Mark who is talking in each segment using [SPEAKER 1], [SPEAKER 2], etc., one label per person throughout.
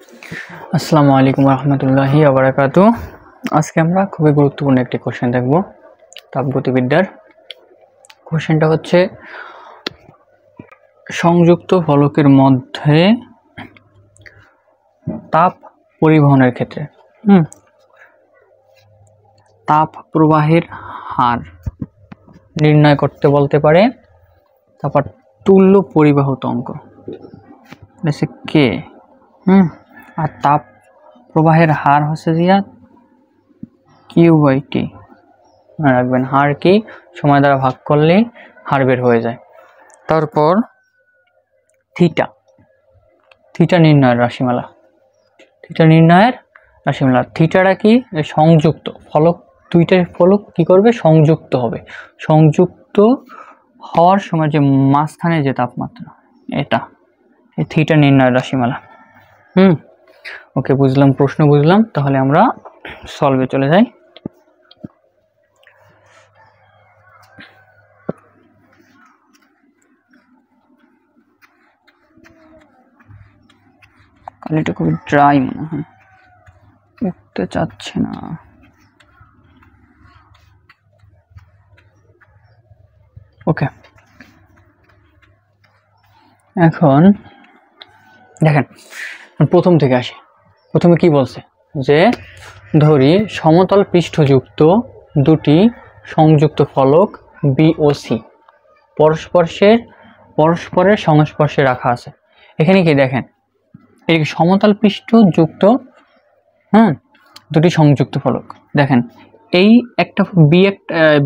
[SPEAKER 1] আসসালামু আলাইকুম রহমতুল্লাহি ওয়া বারাকাতুহু। আজকে আমরা খুবই গুরুত্বপূর্ণ একটি কোশ্চেন দেখব তাপগতিবিদ্যার। কোশ্চেনটা হচ্ছে সংযুক্ত ফলকের মধ্যে তাপ পরিবহনের ক্ষেত্রে তাপ প্রবাহের হার নির্ণয় করতে বলতে পারে। তারপর তুল্য পরিবাহত অঙ্ক কে আর তাপ প্রবাহের হার হচ্ছে দিয়া কিউ/টি। মনে রাখবেন, হার কি সময় দ্বারা ভাগ করলে হার বের হয়ে যায়। তারপর থিটা নির্ণয়ের রাশিমালা। থিটাটা কি? সংযুক্ত ফলক, দুইটা ফলক কি করবে? সংযুক্ত হবে। সংযুক্ত হওয়ার সময় যে মাঝখানে যে তাপমাত্রা, এটা এই থিটা নির্ণয়ের রাশিমালা। ওকে, বুঝলাম, প্রশ্ন বুঝলাম। তাহলে আমরা সলভে চলে যাই। কালিটা খুব ড্রাই মনে হয়, উঠতে চাচ্ছে না। ওকে, এখন দেখেন প্রথম থেকে আসি। প্রথমে কি বলছে? যে ধরি সমতল পৃষ্ঠযুক্ত দুটি সংযুক্ত ফলক বি ও সি পরস্পরের সংস্পর্শে রাখা আছে। এখানে কি দেখেন, এই সমতল পৃষ্ঠযুক্ত দুটি সংযুক্ত ফলক। দেখেন এই একটা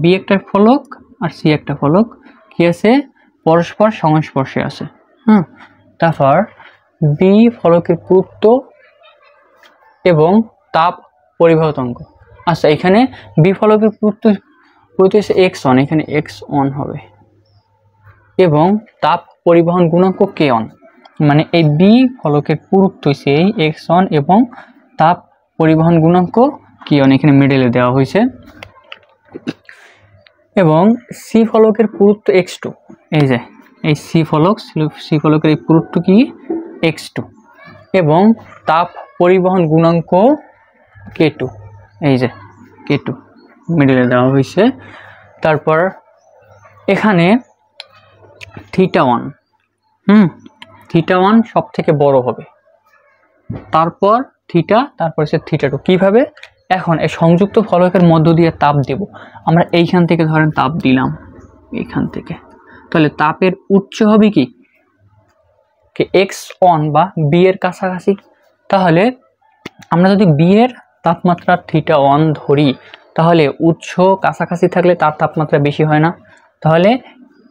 [SPEAKER 1] বি একটা ফলক আর সি একটা ফলক কি আছে? পরস্পর সংস্পর্শে আছে। তারপর বি ফলকের পুরুত্ব এবং তাপ পরিবাহতাঙ্ক। আচ্ছা, এখানে বি ফলকের পুরুত্ব হচ্ছে x1, এখানে x1 হবে, এবং তাপ পরিবহন গুণাঙ্ক k1। মানে এই বি ফলকের পুরুত্ব হচ্ছে এই x1 এবং তাপ পরিবহন গুণাঙ্ক k1 এখানে মিডলে দেওয়া হয়েছে। এবং সি ফলকের পুরুত্ব x2। এই যে এই সি ফলকের এই পুরুত্ব কি? x2 এবং তাপ পরিবহন গুণাঙ্ক k2। এই যে k2 মিডলে দেওয়া হয়েছে। তারপর এখানে থিটা1 সব থেকে বড় হবে, তারপর তারপর হচ্ছে থিটা2। কিভাবে? এখন এই সংযুক্ত ফলকের মধ্য দিয়ে তাপ দেব আমরা। এইখান থেকে ধরেন তাপ দিলাম, এইখান থেকে, তাহলে তাপের উচ্চ হবে কি x1 বা বি এর কাছাকাছি। তাহলে আমরা যদি বি এর তাপমাত্রা থিটা1 ধরি, তাহলে উৎস কাছাকাছি থাকলে তার তাপমাত্রা বেশি হয় না। তাহলে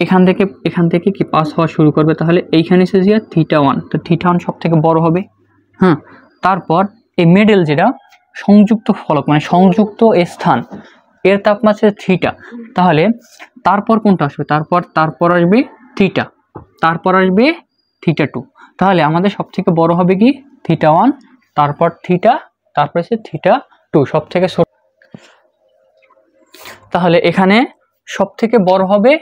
[SPEAKER 1] এখান থেকে কি পাস হওয়া শুরু করবে। তাহলে এইখানে এসে যে থিটা1, তো থিটা1 সব থেকে বড় হবে। তারপর এই মিডল যেটা সংযুক্ত ফলক, মানে সংযুক্ত স্থান, এর তাপমাত্রা থিটা। তাহলে তারপর কোনটা আসবে? তারপর আসবে থিটা, তারপর আসবে থিটা2। তাহলে আমাদের সব থেকে বড় হবে কি? থিটা1, তারপর থিটা, তারপর হচ্ছে থিটা2 সব থেকে ছোট। তাহলে এখানে সব থেকে বড় হবে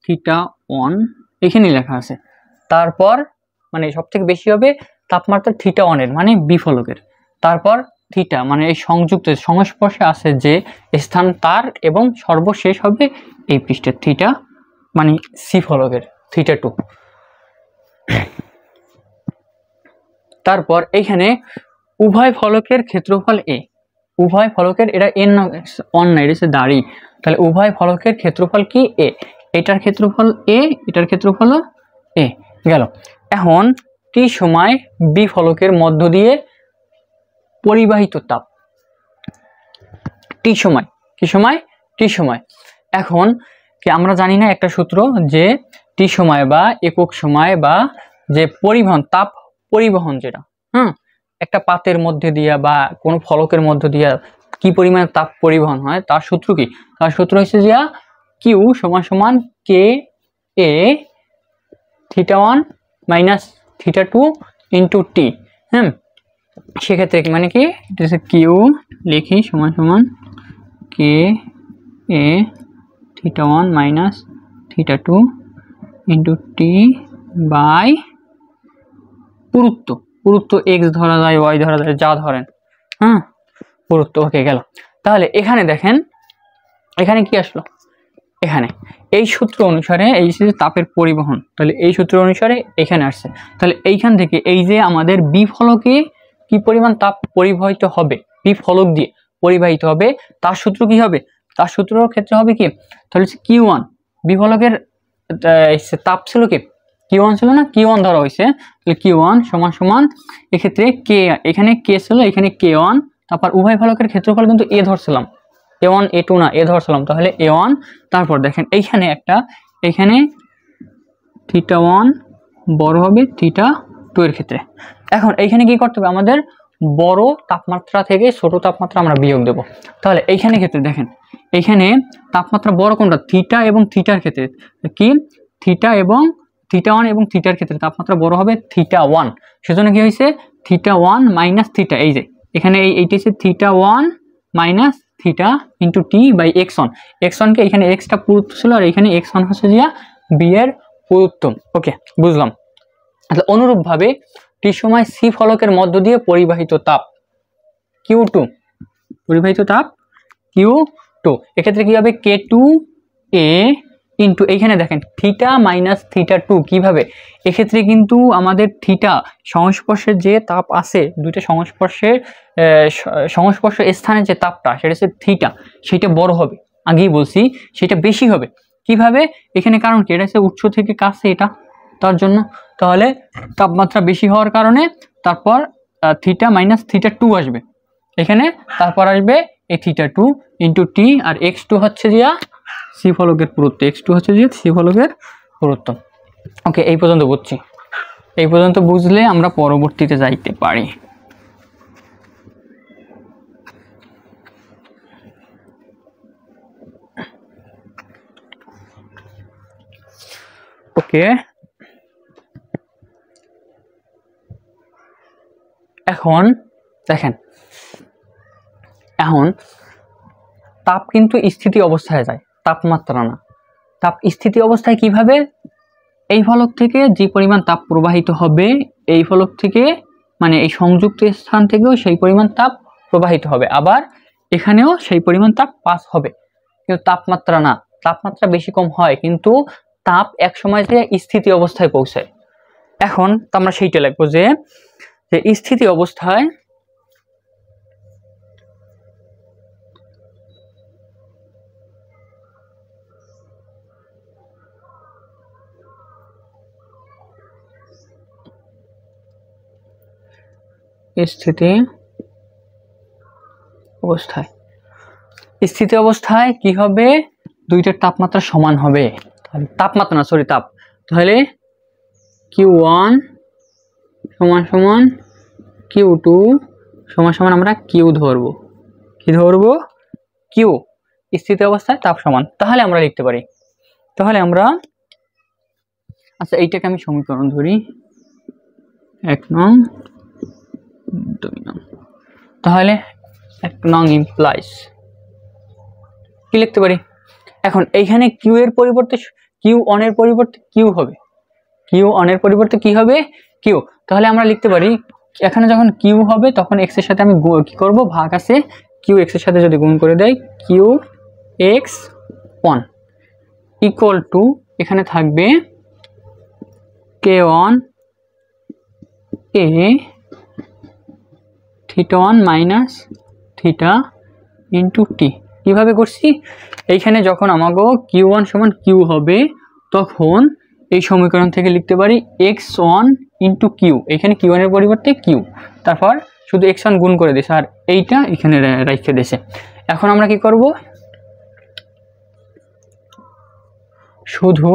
[SPEAKER 1] থিটা1, এখানে লেখা আছে। তারপর মানে সব থেকে বেশি হবে তাপমাত্রা থিটা1 এর, মানে বি ফলকের। তারপর থিটা মানে এই সংস্পর্শে আছে যে স্থান তার, এবং সর্বশেষ হবে এই পৃষ্ঠের থিটা, মানে সি ফলকের থিটা2। তারপর এইখানে উভয় ফলকের ক্ষেত্রফল এ, উভয় ফলকের, এটা এন অন না, এটা হচ্ছে দাড়ি। তাহলে উভয় ফলকের ক্ষেত্রফল কি? এ। এটার ক্ষেত্রফল এ, এটার ক্ষেত্রফল এ গেল। এখন টি সময় বি ফলকের মধ্য দিয়ে পরিবাহিত তাপ, টি সময়, কি সময়? টি সময়। এখন কি আমরা জানি না একটা সূত্র, যে টি সময় বা একক সময় বা যে পরিবহন, তাপ পরিবহন যেটা একটা পাতের মধ্যে দিয়া বা কোনো ফলকের মধ্য দিয়া কি পরিমাণ তাপ পরিবহন হয়, তার সূত্র কি? তার সূত্র হচ্ছে যে কিউ সমান K A theta one minus theta two into টি। সেক্ষেত্রে মানে কি, এটা হচ্ছে কিউ লিখি সমান K A theta one minus theta two into T by পুরুত্ব। পুরুত্ব এক্স ধরা যায়, ওয়াই ধরা যায়, যা ধরেন, হ্যাঁ পুরুত্ব। ওকে গেল। তাহলে এখানে দেখেন এখানে কি আসলো, এখানে এই সূত্র অনুসারে এই যে তাপের পরিবহন, তাহলে এই সূত্র অনুসারে এখানে আসছে। তাহলে এইখান থেকে এই যে আমাদের বি ফলকে কি পরিমাণ তাপ পরিবাহিত হবে, বি ফলক দিয়ে পরিবাহিত হবে, তার সূত্র কি হবে, তার সূত্রের ক্ষেত্রে হবে কি, তাহলে Q1 বি ফলকের তাপ ছিল কি Q1 ছিল না, Q1 ধরা হয়েছে, তাহলে Q1 সমান সমান এক্ষেত্রে কে, এখানে কে ছিল, এখানে K1, তারপর উভয় ফলকের ক্ষেত্রফল কিন্তু এ ধরছিলাম, A1 A2 না এ ধরছিলাম, তাহলে A1, তারপর দেখেন এইখানে একটা, এখানে θ1 বড় হবে θ2 এর ক্ষেত্রে। এখন এইখানে কি করতে হবে, আমাদের বড় তাপমাত্রা থেকে ছোট তাপমাত্রা আমরা বিয়োগ দেব। তাহলে এইখানে ক্ষেত্রে দেখেন এইখানে তাপমাত্রা বড় কোনটা, থিটা এবং থিটার ক্ষেত্রে কি, থিটা এবং θ1 এবং থিটার ক্ষেত্রে তাপমাত্রা বড় হবে θ1, সেজন্য কি হয়েছে θ1 মাইনাস থিটা, এই যে এখানে এইটা হচ্ছে θ1 minus theta into T by x1, x1 কে এখানে এক্সটা পুরুত্ব ছিল আর এখানে x1 হচ্ছে যে বি এর পুরুত্ব। ওকে বুঝলাম। তাহলে অনুরূপভাবে টি সময় সি ফলকের মধ্য দিয়ে পরিবাহিত তাপ Q2, পরিবাহিত তাপ Q2, এক্ষেত্রে কি হবে K2A ইন্টু এইখানে দেখেন থিটা মাইনাস θ2, কিভাবে, এক্ষেত্রে কিন্তু আমাদের থিটা সংস্পর্শের যে তাপ আছে, দুইটা সংস্পর্শ স্থানের যে তাপটা সেটা হচ্ছে থিটা, সেটা বড় হবে, আগেই বলছি সেটা বেশি হবে, কিভাবে, এখানে কারণ কি, এটা হচ্ছে উৎস থেকে কাছে এটা, তার জন্য, তাহলে তাপমাত্রা বেশি হওয়ার কারণে তারপর থিটা মাইনাস θ2 আসবে এখানে, তারপর আসবে এই θ2 ইন্টু টি, আর x2 হচ্ছে যে সি ফলকের পুরুত্ব, x2 হচ্ছে যে সি ফলকের পুরুত্ব। ওকে এই পর্যন্ত বুঝছি, এই পর্যন্ত বুঝলে আমরা পরবর্তীতে যাইতে পারি। ওকে এখন দেখেন, এখন তাপ কিন্তু স্থিতি অবস্থায় যায়, তাপমাত্রা না, তাপ স্থিতি অবস্থায় কিভাবে, এই ফলক থেকে যে পরিমাণ তাপ প্রবাহিত হবে এই ফলক থেকে, মানে এই সংযুক্ত স্থান থেকেও সেই পরিমাণ তাপ প্রবাহিত হবে, আবার এখানেও সেই পরিমাণ তাপ পাস হবে, কিন্তু তাপমাত্রা না, তাপমাত্রা বেশি কম হয় কিন্তু তাপ এক সময় যে স্থিতি অবস্থায় পৌঁছায়। এখন তো আমরা সেইটা লিখবো যে স্থিতি অবস্থায় স্থিতি অবস্থায় কি হবে, দুইটার তাপমাত্রা সমান হবে, তাপমাত্রা না সরি তাপ, তাহলে Q1 সমান সমান Q2 সমান সমান আমরা Q ধরবো, কি ধরবো, Q, স্থিতি অবস্থায় তাপ সমান, তাহলে আমরা লিখতে পারি, তাহলে আমরা আচ্ছা এইটাকে আমি সমীকরণ ধরি 1 নং 2 নং, তাহলে 1 নং ইমপ্লাইজ কি লিখতে পারি, এখন এইখানে Q এর পরিবর্তে Q1 এর পরিবর্তে Q হবে, Q1 এর পরিবর্তে কি হবে Q, তাহলে আমরা লিখতে পারি এখানে যখন Q হবে তখন x এর সাথে আমি কি করব, ভাগ আছে Q x এর সাথে যদি গুণ করে দেই Qx1 ইকুয়াল টু এখানে থাকবে K1 A θ1 minus theta into T, কিভাবে করছি, এইখানে যখন আমাগো Q1 সমান Q হবে তখন এই সমীকরণ থেকে লিখতে পারি x1 ইন্টু Q, এখানে Q1 এর পরিবর্তে Q, তারপর শুধু x1 গুণ করে দিছে আর এইটা এখানে রেখে দিছে। এখন আমরা কি করব, শুধু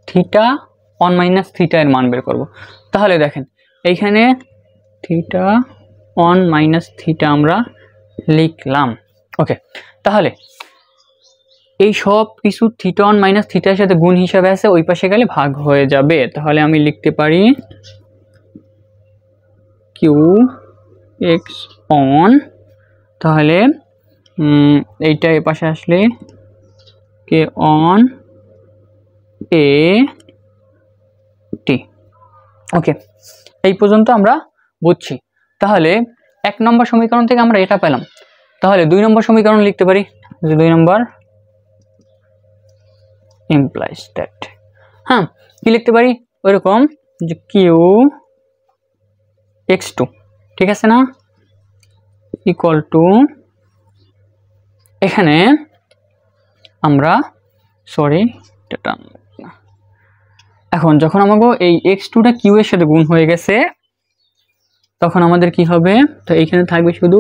[SPEAKER 1] θ1 মাইনাস থিটা এর মান বের করব, তাহলে দেখেন এইখানে θ1 মাইনাস থিটা আমরা লিখলাম। ওকে তাহলে এই সব কিছু θ1 মাইনাস থিটার সাথে গুণ হিসাবে আছে, ওই পাশে গেলে ভাগ হয়ে যাবে, তাহলে আমি লিখতে পারি Qx1, তাহলে এইটা এই পাশে আসলে K1 A T, ওকে, এই পর্যন্ত আমরা বুঝছি। তাহলে 1 নম্বর সমীকরণ থেকে আমরা এটা পেলাম। তাহলে 2 নম্বর সমীকরণ লিখতে পারি যে 2 নম্বর implies that, হ্যাঁ কি লিখতে পারি ওইরকম যে কিউ x2, ঠিক আছে না, ইকুয়াল টু এখানে আমরা এখন যখন আমাকে এই x2টা q এর সাথে গুণ হয়ে গেছে তখন আমাদের কি হবে, তো এইখানে থাকবে শুধু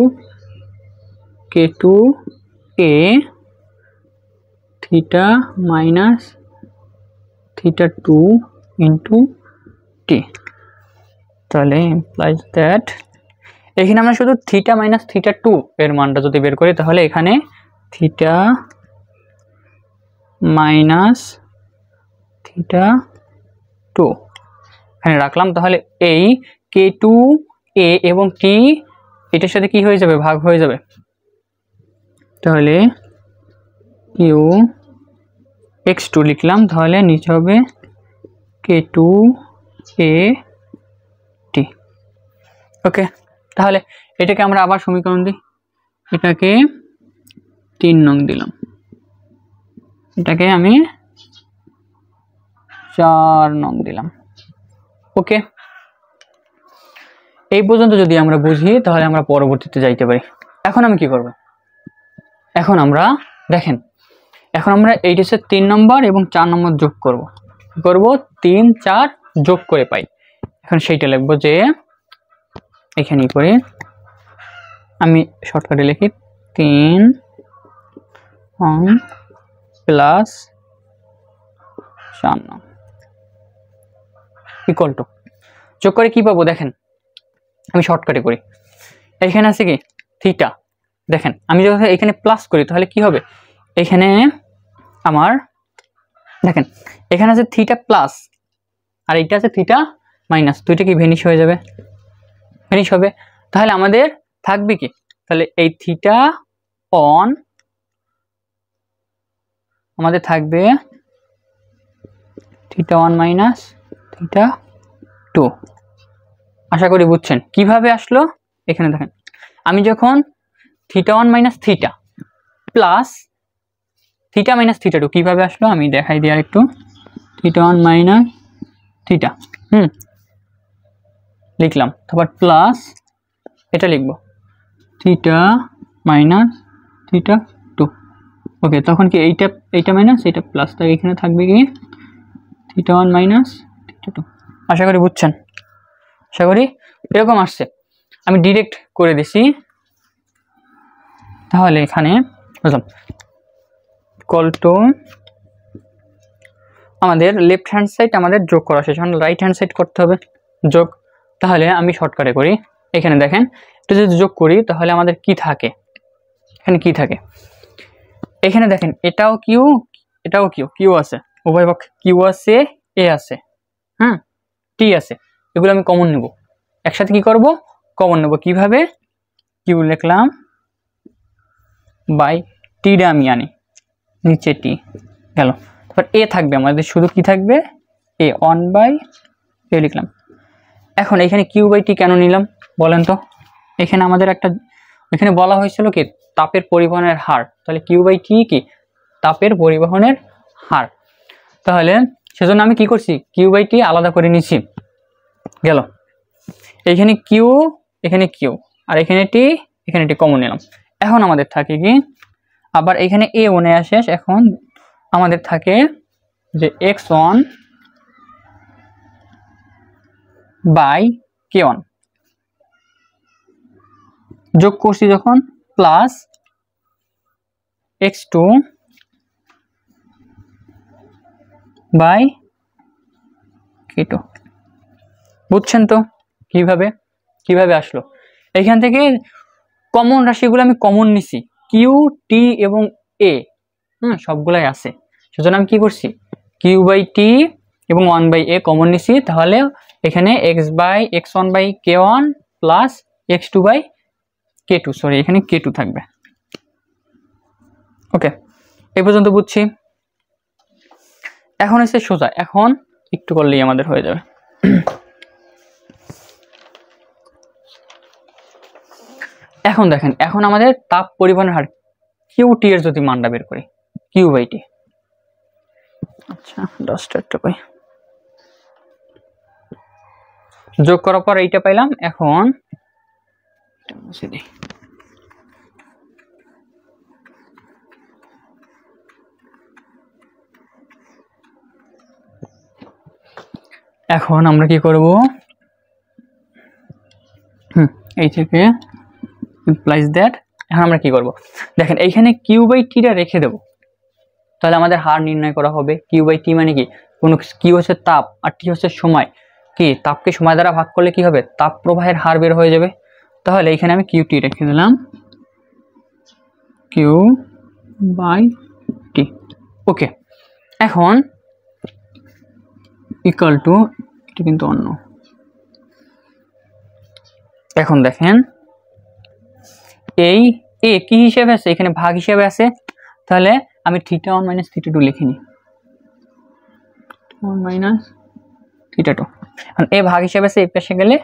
[SPEAKER 1] k2a theta minus theta 2 into t। তাহলে implies that এখানে আমরা শুধু থিটা মাইনাস থিটা 2 এর মানটা যদি বের করি তাহলে এখানে থিটা মাইনাস থিটা 2 এখানে রাখলাম। তাহলে এই k2a এবং t এটার সাথে কি হয়ে যাবে, ভাগ হয়ে যাবে। তাহলে q x2 লিখলাম, তাহলে নিচে হবে k2a t। ওকে, তাহলে এটাকে আমরা আবার সমীকরণ দিই, এটাকে 3 নং দিলাম, এটাকে আমি 4 নং দিলাম। ওকে, এই পর্যন্ত যদি আমরা বুঝি তাহলে আমরা পরবর্তীতে যাইতে পারি। এখন আমি কি করব, এখন আমরা দেখেন, এখন আমরা এইটা 3 নম্বর এবং 4 নম্বর যোগ করব। কি করব, 3 4 যোগ করে পাই। এখন সেইটা লিখবো যে এখানে করে আমি শর্টকাটে লিখি 3 প্লাস 4 ইকুয়াল টু, যোগ করে কি পাবো দেখেন, আমি শর্টকাটে করি। এখানে আছে কি থিটা, দেখেন আমি যখন এখানে প্লাস করি তাহলে কি হবে, এখানে আমার দেখেন এখানে আছে থিটা প্লাস আর এইটা আছে থিটা মাইনাস, দুইটা কি ভেনিশ হয়ে যাবে, ভেনিশ হবে। তাহলে আমাদের থাকবে কি, তাহলে এই থিটা অন আমাদের থাকবে থিটা 1 মাইনাস থিটা 2। আশা করি বুঝছেন কিভাবে আসলো। এখানে দেখেন আমি যখন theta 1 minus theta plus theta minus theta 2 কিভাবে আসলো আমি দেখাই দিই আর একটু। থিটা 1 মাইনাস থিটা লিখলাম, তারপর প্লাস এটা লিখবো থিটা মাইনাস থিটা 2। ওকে, তখন কি এইটা মাইনাস এইটা প্লাস, তাই এখানে থাকবে কি থিটা 1 মাইনাস থিটা 2। আশা করি বুঝছেন, আশা করি এরকম আসছে। আমি ডিরেক্ট করে দিছি, তাহলে এখানে বুঝলাম ইকুয়াল টু আমাদের লেফট হ্যান্ড সাইড আমাদের যোগ করা শেষ, এখন রাইট হ্যান্ড সাইড করতে হবে যোগ। তাহলে আমি শর্টকাটে করি, এখানে দেখেন এটা যদি যোগ করি তাহলে আমাদের কি থাকে, এখানে কি থাকে, এখানে দেখেন এটাও কিউ এটাও কিউ, কিউ আছে উভয় পক্ষে, কিউ আছে এ আছে, হ্যাঁ টি আছে, এগুলো আমি কমন নেব, একসাথে কি করব কমন নেব। কিভাবে, কিউ লিখলাম বাই টিটা আমি আনি নিচে টি গেল, তারপর এ থাকবে আমাদের শুধু কি থাকবে এ 1 বাই এ লিখলাম। এখন এখানে কিউ বাই টি কেন নিলাম বলেন তো, এখানে আমাদের একটা এখানে বলা হয়েছিল কি তাপের পরিবহনের হার, তাহলে কিউ বাই টি কি তাপের পরিবহনের হার। তাহলে সেজন্য আমি কি করছি কিউ বাই টি আলাদা করে নিছি গেল, এখানে কিউ আর এখানে টি কমন নিলাম। এখন আমাদের থাকে কি আবার এখানে এ ওনে আসে, এখন আমাদের থাকে যে x1 বাই k1 যোগ করছি যখন প্লাস x2 বাই k2। বুঝছেন তো কিভাবে আসলো, এখান থেকে কমন রাশিগুলো আমি কমন নিছি, কিউ টি এবং এ সবগুলাই আছে, সেজন্য আমি কি করছি কিউ বাই টি এবং 1 বাই এ কমন নিছি। তাহলে এখানে x1 by k1 plus x2 by k2, sorry এখানে k2 থাকবে। ওকে, এই পর্যন্ত বুঝছি। এখন এসে সোজা, এখন একটু করলেই আমাদের হয়ে যাবে। এখন দেখেন, এখন আমাদের তাপ পরিবহনের হার কিউটি এর যদি মানটা বের করি, কিউ/টি। আচ্ছা, ডস্টারটা কই, যোগ করার পর এইটা পাইলাম। এখন এটা মুছে দিই। এখন আমরা কি করব, এই থেকে ইমপ্লাইজ দ্যাট, এখন আমরা কি করব দেখেন, এইখানে কিউ/টিটা রেখে দেব, তাহলে আমাদের হার নির্ণয় করা হবে। কিউ/টি মানে কি, কোন কিউ হচ্ছে তাপ আর টি হচ্ছে সময়, কি তাপকে সময় দ্বারা ভাগ করলে কি হবে, তাপ প্রবাহের হার বের হয়ে যাবে। তাহলে এখানে আমি কিউটি রেখে দিলাম, কিউ/টি। ওকে, এখন ইকুয়াল টু, এটা কিন্তু অন্য। এখন দেখেন এই এ কি হিসেবে আছে, এখানে ভাগ হিসেবে আছে, তাহলে আমি θ1 - θ2 লিখে নিই, 1 - θ2। এখন এ ভাগ হিসেবে আছে, এই পাশে গেলে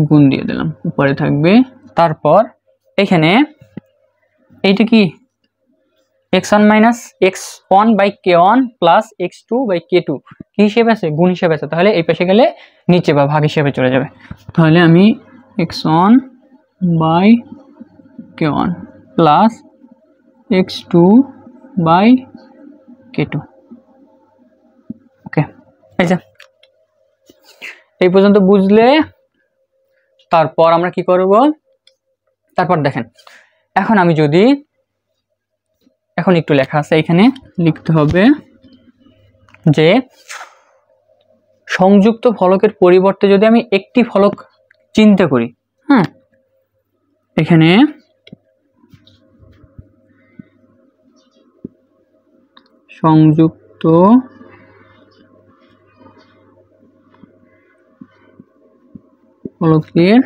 [SPEAKER 1] গুণ দিয়ে দিলাম, উপরে থাকবে। তারপর এখানে এইটা কি x1 - x1/k1 প্লাস x2/k2 কি হিসেবে আছে, গুণ হিসেবে আছে, তাহলে এই পাশে গেলে নিচে বা ভাগ হিসেবে চলে যাবে। তাহলে আমি x1/k1 প্লাস x2/k2। ওকে, এই পর্যন্ত বুঝলে তারপর আমরা কি করব, তারপর দেখেন, এখন আমি যদি, এখন একটু লেখা আছে, এখানে লিখতে হবে যে সংযুক্ত ফলকের পরিবর্তে যদি আমি একটি ফলক চিন্তা করি, হ্যাঁ, এখানে সংযুক্ত ফলকের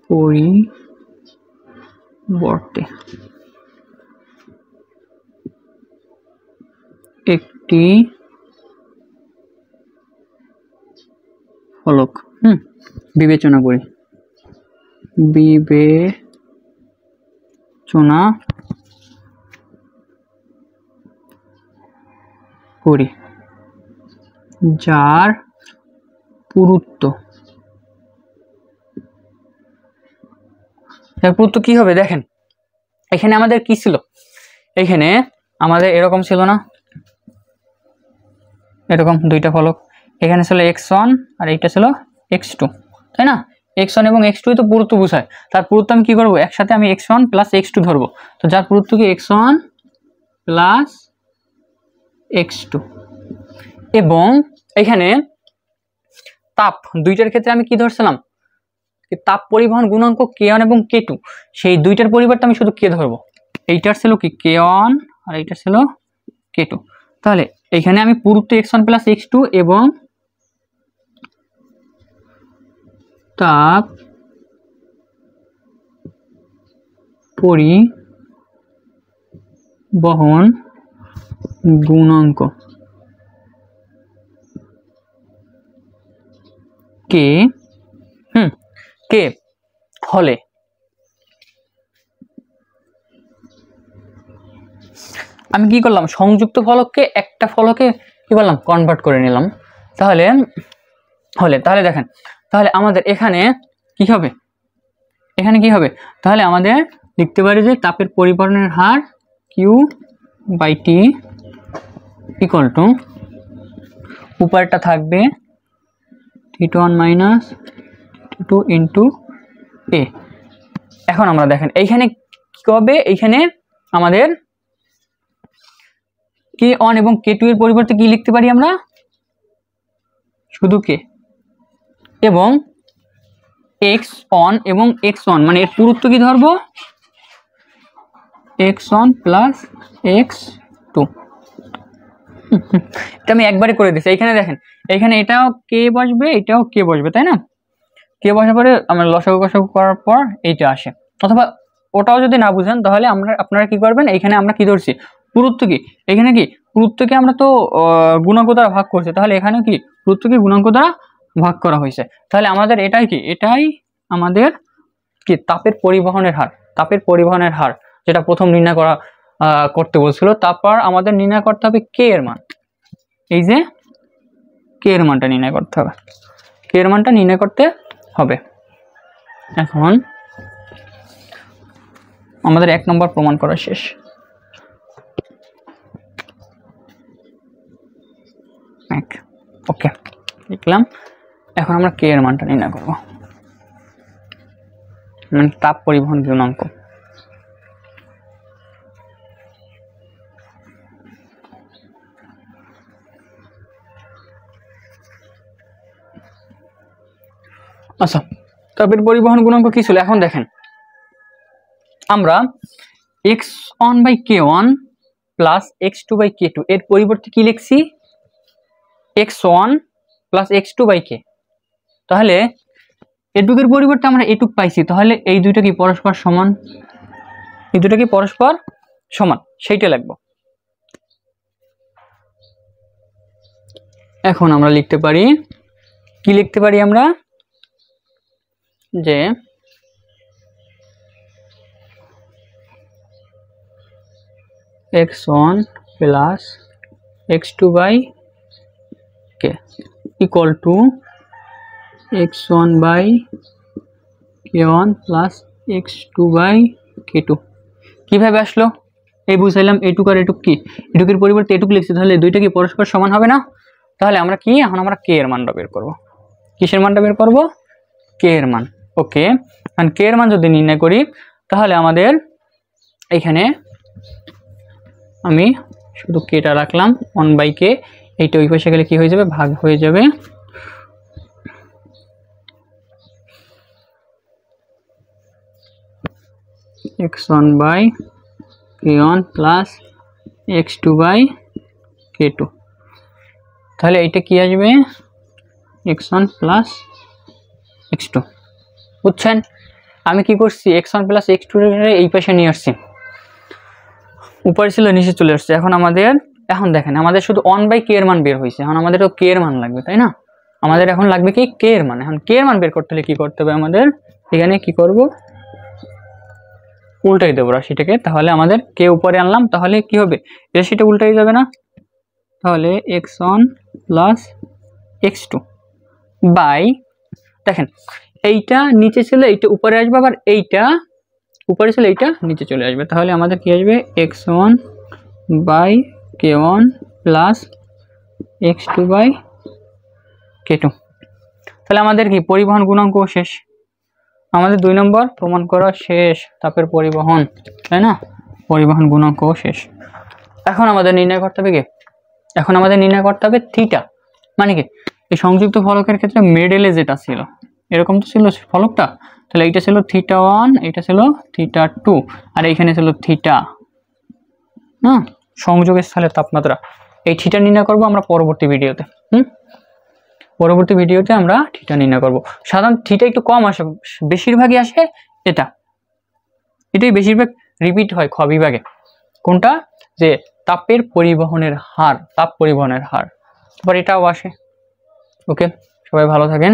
[SPEAKER 1] পরিবর্তে একটি ফলক বিবেচনা করি, যার পুরুত্ব কি হবে দেখেন, এখানে আমাদের কি ছিল, এখানে আমাদের এরকম ছিল না, এরকম দুইটা ফলক, এখানে ছিল x1 আর এইটা ছিল x2, তাই না? x1 এবং x2 তো পুরুত্ব বোঝায়, তার পুরুত্ব আমি কি করব, একসাথে আমি x1 প্লাস x2 ধরবো, তো যার পুরুত্ব কি x1 প্লাস x2। এবং এখানে তাপ দুইটার ক্ষেত্রে আমি কি ধরছিলাম, তাপ পরিবহন গুণাঙ্ক k1 এবং k2, সেই দুইটার পরিবর্তে আমি শুধু k ধরবো, এইটার ছিল কি k1 আর এইটার ছিল k2। তাহলে এখানে আমি পুরুত্ব x1 প্লাস x2 এবং তাপ পরিবহন গুণাঙ্ক কে হলে আমি কি করলাম, সংযুক্ত ফলককে একটা ফলকে কি করলাম, কনভার্ট করে নিলাম। তাহলে দেখেন, তাহলে আমাদের এখানে কি হবে, তাহলে আমাদের লিখতে পারি যে তাপের পরিবহনের হার Q/T ইকুয়াল টু, উপরটা থাকবে θ1 - θ2 ইন্টু A। এখন আমরা দেখেন এইখানে কি হবে, এইখানে আমাদের k1 এবং k2 এর পরিবর্তে কি লিখতে পারি আমরা, শুধু k, এবং x1 এবং x1 মানে এর পুরুত্ব কি ধরবো, x1 প্লাস x2। এটা আমি একবারে করে দিচ্ছি। এইখানে দেখেন, এইখানে এটাও k বসবে, এটাও k বসবে, তাই না? k বসার পরে আমরা লসাগু কষাগু করার পর এইটা আসে, অথবা ওটাও যদি না বুঝেন তাহলে আপনারা কি করবেন, এইখানে আমরা কি ধরছি, পুরুত্ব কি, এখানে কি পুরুত্বকে আমরা তো গুণাঙ্ক দ্বারা ভাগ করছি, তাহলে এখানে কি পুরুত্ব কি গুণাঙ্ক দ্বারা ভাগ করা হয়েছে। তাহলে আমাদের এটাই কি, এটাই আমাদের কি তাপের পরিবহনের হার, তাপের পরিবহনের হার যেটা প্রথম নির্ণয় করতে বলছিল। তারপর আমাদের নির্ণয় করতে হবে কে এর মান, এই যে কে এর মানটা নির্ণয় করতে হবে, কে এর মানটা নির্ণয় করতে হবে। এখন আমাদের 1 নম্বর প্রমাণ করা শেষ। ওকে লিখলাম। এখন আমরা কে এর মানটা নির্ণয় করব, মানে তাপ পরিবহন গুণাঙ্ক। আচ্ছা, তাপের পরিবহন গুণাঙ্ক কি ছিল? এখন দেখেন আমরা x1/k1 প্লাস x2/k2 এর পরিবর্তে কি লিখছি, x1 প্লাস x2/k। তাহলে এটুকের পরিবর্তে আমরা এটুক পাইছি, তাহলে এই দুইটা কি পরস্পর সমান, এই দুটো কি পরস্পর সমান, সেইটা লিখব। এখন আমরা লিখতে পারি, কি লিখতে পারি আমরা, যে x1 plus x2/k equal to x1/k1 plus x2/k2। কিভাবে আসলো এই বুঝাইলাম, এটুক আর এটুক কি, এটুকের পরিবর্তে এটুক লিখছি, তাহলে দুইটা কি পরস্পর সমান হবে না? তাহলে আমরা কি, এখন আমরা কে এর মানটা বের করব। কিসের মানটা বের করব? কে এর মান। ওকে, কারণ কে এর মান যদি নির্ণয় করি তাহলে আমাদের এখানে আমি শুধু কেটা রাখলাম 1/k, এইটা ওই পাশে গেলে কি হয়ে যাবে, ভাগ হয়ে যাবে। x1/k1 প্লাস x2/k2, তাহলে এইটা কি আসবে, x1 প্লাস x2। বুঝছেন আমি কি করছি, x1 প্লাস x2 এই পাশে নিয়ে আসছি, উপরে ছিল নিচে চলে আসছে। এখন আমাদের, এখন দেখেন আমাদের শুধু 1/k এর মান বের হয়েছে, এখন আমাদের কে এর মান লাগবে, তাই না? আমাদের এখন লাগবে কি, কে এর মান। এখন কে এর মান বের করতে হলে কি করতে হবে আমাদের, এখানে কি করব, উল্টাই দেবো রাশিটাকে। তাহলে আমাদের কে উপরে আনলাম, তাহলে কি হবে, রাশিটা উল্টাই যাবে না? তাহলে x1 প্লাস x2 বাই, দেখেন এইটা নিচে ছিল, এইটা উপরে আসবে, আবার এইটা উপরে ছিল, এইটা নিচে চলে আসবে। তাহলে আমাদের কি আসবে, x1/k1 প্লাস x2/k2। তাহলে আমাদের কি পরিবহন গুণাঙ্ক শেষ, আমাদের 2 নম্বর প্রমাণ করা শেষ, তাপের পরিবহন, তাই না? পরিবহন গুণাঙ্ক শেষ। এখন আমাদের নির্ণয় করতে হবে কি, এখন আমাদের নির্ণয় করতে হবে থিটা, মানে কি এই সংযুক্ত ফলকের ক্ষেত্রে মিডলে যেটা ছিল, এরকম তো ছিল ফলকটা, তাহলে এইটা ছিল θ1, এটা ছিল θ2, আর এইখানে ছিল থিটা, না সংযোগের স্থলের তাপমাত্রা। এই থিটা নির্ণয় করব আমরা পরবর্তী ভিডিওতে। পরবর্তী ভিডিওতে আমরা থিটা নির্ণয় করব। সাধারণত থিটা একটু কম আসে, বেশিরভাগই আসে এটা, এটাই বেশিরভাগ রিপিট হয় খ বিভাগে। কোনটা, যে তাপের পরিবহনের হার, তাপ পরিবহনের হার, তারপর এটাও আসে। ওকে, সবাই ভালো থাকেন।